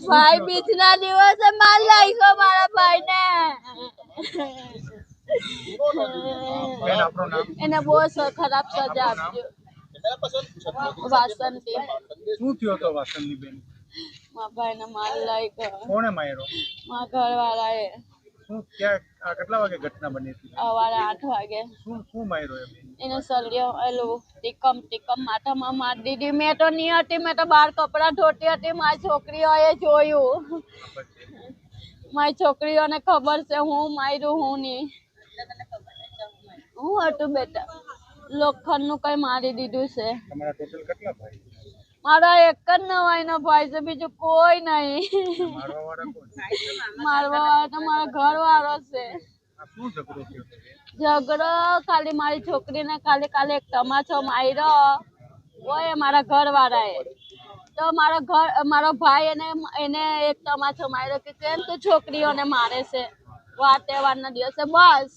ભાઈ બીજના દિવસે માર લાગ્યો મારા ભાઈને એને બહુ ખરાબ સજા આપજો વાસંતી શું થયો તો વાસંતી બેન મારા ભાઈને માર લાગ્યો કોણે માર્યો મારા ઘરવાળાએ શું ક્યાં કેટલા વાગે ઘટના બની હતી સવારે 8 વાગે શું માર્યો એને સળિયો એલું ટીકમ માથામાં મારી દીધી મેં તો નહીં હતી મેં તો બહાર કપડાં ધોતી હતી મારી છોકરીઓએ જોયું મારી છોકરીઓને ખબર છે હું માર્યું હું નહીં હું હતું બેટા લોખંડનું કઈ મારી દીધું છે તમારા ટોટલ કેટલા ભાઈ મારા એક જ નવાઈનો ભાઈ છે બીજું કોઈ નહીં મારવા વાળા કોણ મારવા વાળો તો મારા ઘરવાળો છે આ શું ઝઘડો થયો ઝઘડો ખાલી મારી છોકરીને કાલે એક તમાચો માર્યો હોય મારા ઘરવાળાએ તો મારો ભાઈ એને એક તમાચો માર્યો કે કેમ તું છોકરીઓને મારે છે વાર તહેવારના દિવસે બસ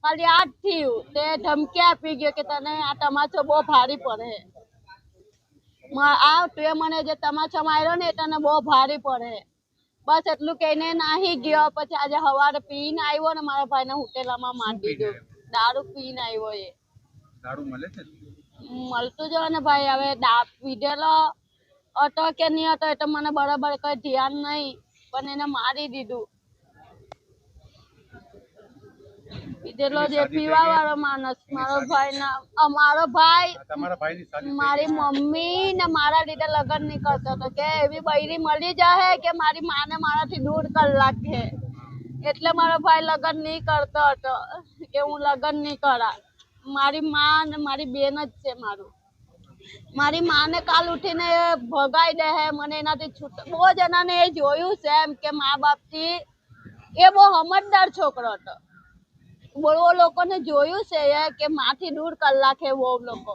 ખાલી આ જ થયું તે ધમકી આપી ગયો કે તને આ તમાચો બહુ ભારી પડે તું મને જે તમાચો માર્યો ને તને બહુ ભારી પડે બસ એટલું કહીને નાહી ગયો પછી આજે સવારે પીને આવ્યો ને મારા ભાઈને હોટેલમાં મારી દીધું દારૂ પીને આવ્યો એ દારૂ મળે છે મળતું જ ને ભાઈ હવે પીધેલો હતો કે નહીં હતો એ તો મને બરાબર કઈ ધ્યાન નહીં પણ એને મારી દીધું પીધેલો જે પીવા વાળો માણસ મારો ભાઈ મારી મમ્મી ને મારા લીધે લગ્ન નહીં કરતો હતો કે એવી બૈરી મળી જાય કે મારી માને મારાથી દૂર કરી નાખે એટલે મારો ભાઈ લગ્ન નહીં કરતો હતો કે હું લગ્ન નહીં કરા મારી માં ને મારી બેન જ છે મારી માને કાલ ઉઠીને ભગાઈ દે હે મને એનાથી છૂટ બહુ જણાને એ જોયું છે એમ કે મા બાપથી એ બહુ સમજદાર છોકરો હતો બહુ લોકોને જોયું છે કે માથી દૂર કરી નાખે બહુ લોકો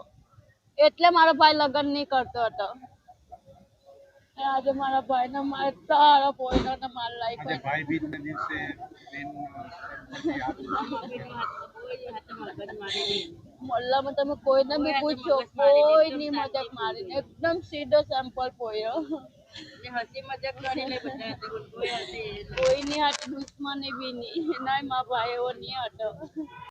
એટલે મારો ભાઈ લગ્ન નહીં કરતો હતો આજે મારા ભાઈ ને મારે તારા પોઈનો ને માર લાગ્યો ભાઈ બીજ ના દિવસે મોલ્લામાં તમે કોઈને બી પૂછો કોઈ ની મજાક મારીને એકદમ સીધો સેમ્પલ પોયો હસી મજાક કરીને કોઈની હાથ દુશ્મની બી નહીં ના મારા ભાઈ એવો નહીં હતો